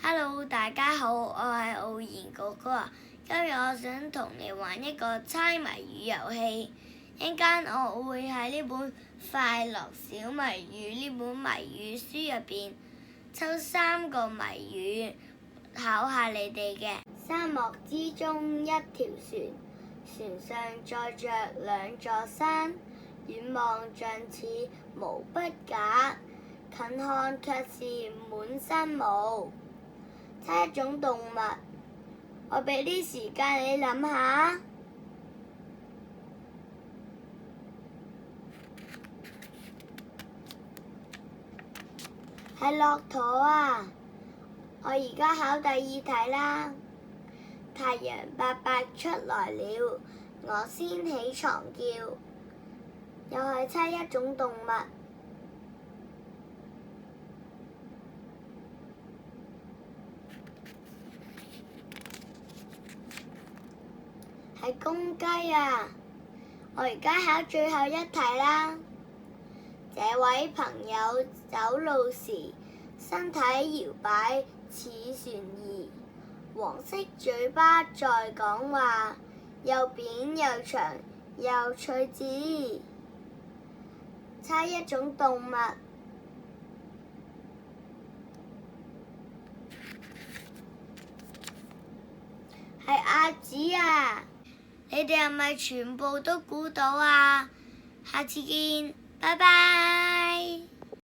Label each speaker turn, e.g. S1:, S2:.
S1: Hello， 大家好，我係傲然哥哥啊。今日我想同你玩一個猜謎語遊戲。一陣間我會喺呢本《快樂小謎語》呢本謎語書入邊抽3個謎語考下你哋嘅。沙漠之中一條船，船上載着2座山，遠望像似無不假，近看卻是滿身霧。猜一種動物，我俾啲時間你諗下。係駱駝啊！我而家考第2題啦。太陽伯伯出來了，我先起床叫。又係猜一種動物。係公雞啊！我而家考最後1題啦。這位朋友走路時，身體搖擺似船兒，黃色嘴巴在講話，又扁又長又趣致。猜一種動物。係鴨子啊！你哋係咪全部都估到啊？下次見，拜拜。